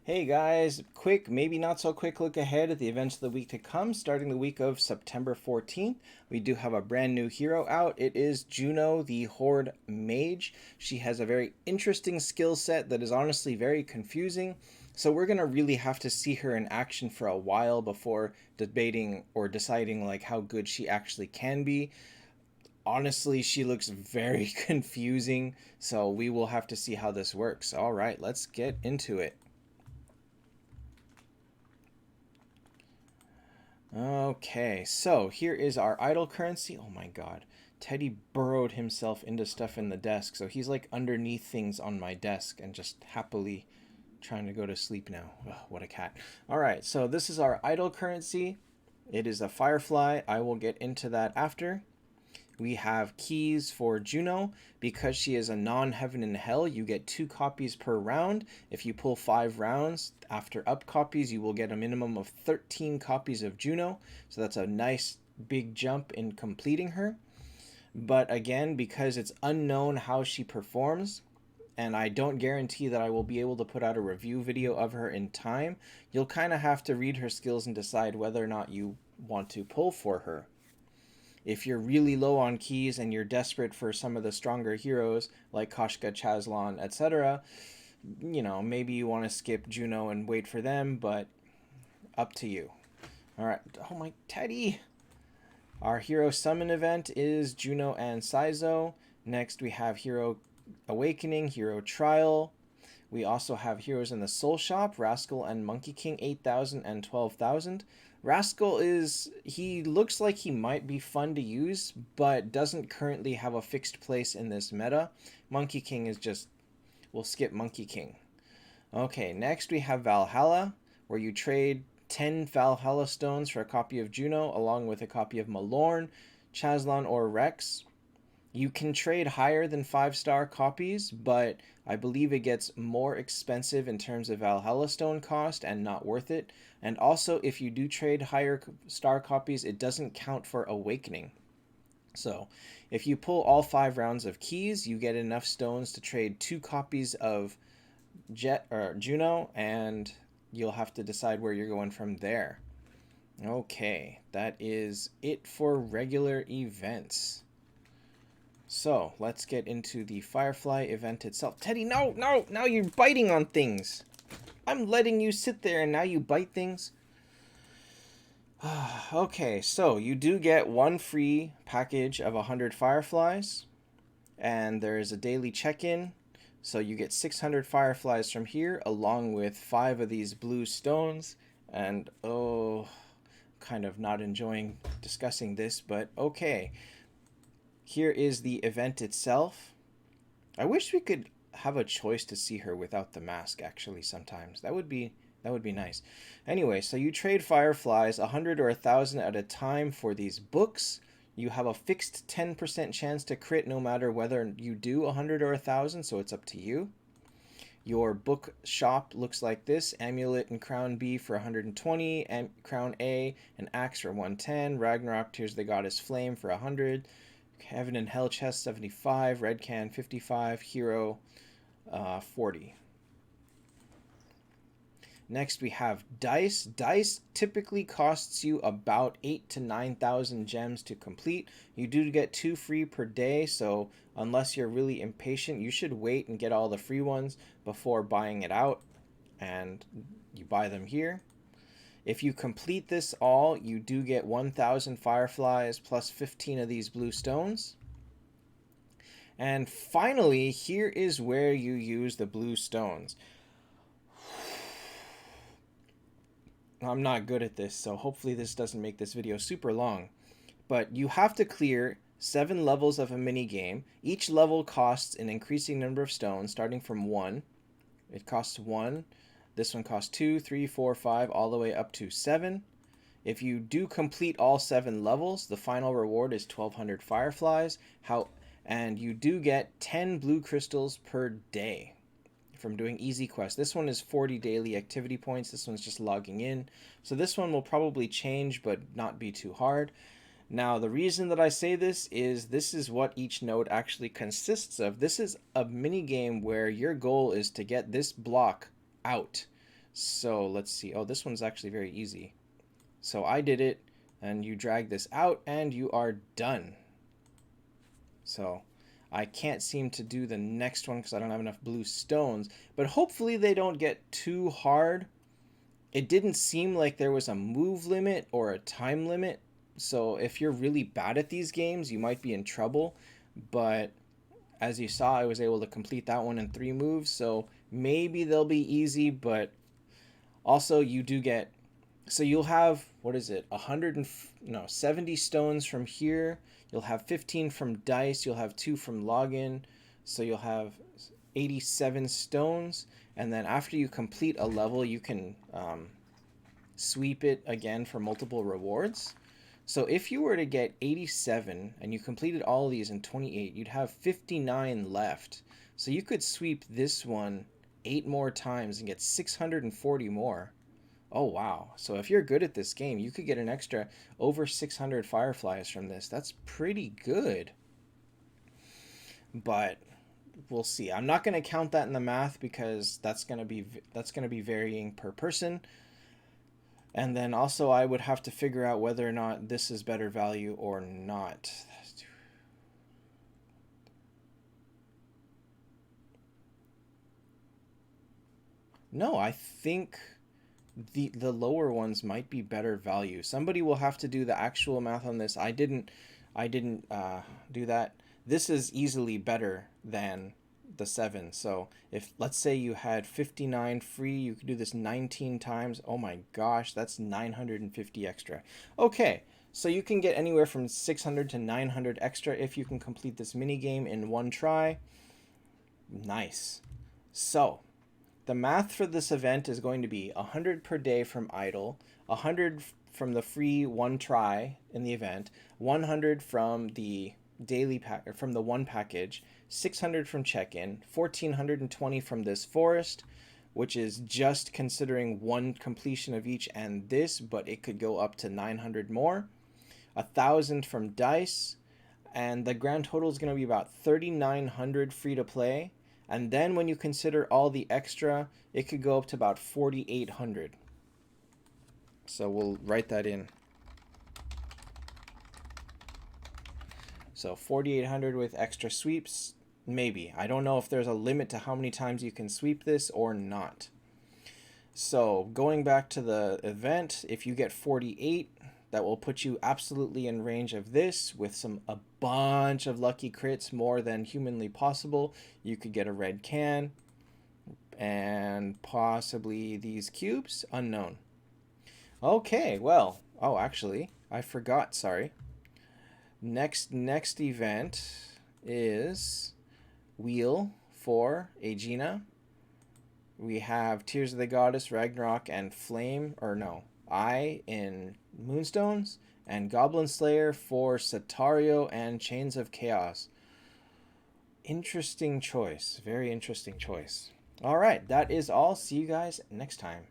Hey guys, quick, maybe not so quick look ahead at the events of the week to come. Starting the week of September 14th, we do have a brand new hero out. It is Juno, the Horde Mage. She has a very interesting skill set that is honestly very confusing. So we're going to really have to see her in action for a while before debating or deciding like how good she actually can be. Honestly, she looks very confusing, so we will have to see how this works. All right, let's get into it. Okay, so here is our idle currency. Oh my god. Teddy burrowed himself into stuff in the desk, so he's like underneath things on my desk and just happily trying to go to sleep now. Ugh, what a cat. Alright, so this is our idle currency. It is a firefly. I will get into that after. We have keys for Juno. Because she is a non-heaven and hell, you get 2 copies per round. If you pull 5 rounds after up copies, you will get a minimum of 13 copies of Juno. So that's a nice big jump in completing her. But again, because it's unknown how she performs, and I don't guarantee that I will be able to put out a review video of her in time, you'll kind of have to read her skills and decide whether or not you want to pull for her. If you're really low on keys and you're desperate for some of the stronger heroes like Koshka, Chazlon, etc., maybe you want to skip Juno and wait for them, but up to you. All right. Oh my Teddy. Our hero summon event is Juno and Saizo. Next we have Hero Awakening, Hero Trial. We also have heroes in the Soul Shop, Rascal and Monkey King, 8,000 and 12,000. Rascal he looks like he might be fun to use, but doesn't currently have a fixed place in this meta. Monkey King is just, we'll skip Monkey King. Okay, next we have Valhalla, where you trade 10 Valhalla stones for a copy of Juno, along with a copy of Malorn, Chazlon, or Rex. You can trade higher than 5-star copies, but I believe it gets more expensive in terms of Valhalla Stone cost and not worth it. And also, if you do trade higher star copies, it doesn't count for Awakening. So, if you pull all 5 rounds of keys, you get enough stones to trade 2 copies of Juno, and you'll have to decide where you're going from there. Okay, that is it for regular events. So, let's get into the Firefly event itself. Teddy, no, no, now you're biting on things. I'm letting you sit there and now you bite things. Okay, so you do get one free package of 100 Fireflies, and there is a daily check-in. So you get 600 Fireflies from here, along with 5 of these blue stones. And, oh, kind of not enjoying discussing this, but okay. Here is the event itself. I wish we could have a choice to see her without the mask actually sometimes. That would be nice. Anyway, so you trade fireflies 100 or 1,000 at a time for these books. You have a fixed 10% chance to crit no matter whether you do 100 or 1,000, so it's up to you. Your book shop looks like this. Amulet and Crown B for 120, and Crown A and Axe for 110, Ragnarok Tears the Goddess Flame for 100, Heaven and Hell Chest 75, Red Can 55, Hero 40. Next we have Dice. Dice typically costs you about 8 to 9,000 gems to complete. You do get 2 free per day, so unless you're really impatient, you should wait and get all the free ones before buying it out, and you buy them here. If you complete this all, you do get 1,000 fireflies plus 15 of these blue stones. And finally, here is where you use the blue stones. I'm not good at this, so hopefully this doesn't make this video super long. But you have to clear 7 levels of a mini game. Each level costs an increasing number of stones, starting from 1. It costs 1. This one costs 2, 3, 4, 5, all the way up to 7. If you do complete all 7 levels, the final reward is 1,200 fireflies. And you do get 10 blue crystals per day from doing easy quests. This one is 40 daily activity points. This one's just logging in. So this one will probably change, but not be too hard. Now, the reason that I say this is what each node actually consists of. This is a mini game where your goal is to get this block out. So let's see. Oh, this one's actually very easy. So I did it, and you drag this out, and you are done. So I can't seem to do the next one because I don't have enough blue stones. But hopefully they don't get too hard. It didn't seem like there was a move limit or a time limit. So if you're really bad at these games, you might be in trouble. But as you saw, I was able to complete that one in 3 moves. So maybe they'll be easy, but also you do get, so you'll have, what is it, 100 and no 70 stones from here. You'll have 15 from dice. You'll have 2 from login. So you'll have 87 stones. And then after you complete a level, you can sweep it again for multiple rewards. So if you were to get 87 and you completed all of these in 28, you'd have 59 left. So you could sweep this one 8 more times and get 640 more. Oh, wow. So if you're good at this game, you could get an extra over 600 fireflies from this. That's pretty good. But we'll see. I'm not going to count that in the math because that's going to be varying per person. And then also I would have to figure out whether or not this is better value or not. No, I think the lower ones might be better value. Somebody will have to do the actual math on this. I didn't do that. This is easily better than the 7. So if let's say you had 59 free, you could do this 19 times. Oh my gosh, that's 950 extra. Okay, so you can get anywhere from 600 to 900 extra if you can complete this mini game in one try. Nice. So the math for this event is going to be 100 per day from idle, 100 from the free one try in the event, 100 from the daily pack from the one package, 600 from check-in, 1420 from this forest, which is just considering one completion of each and this, but it could go up to 900 more, 1,000 from dice, and the grand total is going to be about 3,900 free to play. And then when you consider all the extra, it could go up to about 4,800. So we'll write that in. So 4,800 with extra sweeps, maybe. I don't know if there's a limit to how many times you can sweep this or not. So going back to the event, if you get 48, that will put you absolutely in range of this with a bunch of lucky crits, more than humanly possible. You could get a red can and possibly these cubes, unknown. Okay, well, oh, actually, I forgot, sorry. Next event is Wheel for Aegina. We have Tears of the Goddess, Ragnarok, and Flame, or no, I in Moonstones, and Goblin Slayer for Satario and Chains of Chaos. Interesting choice. Very interesting choice. All right, that is all. See you guys next time.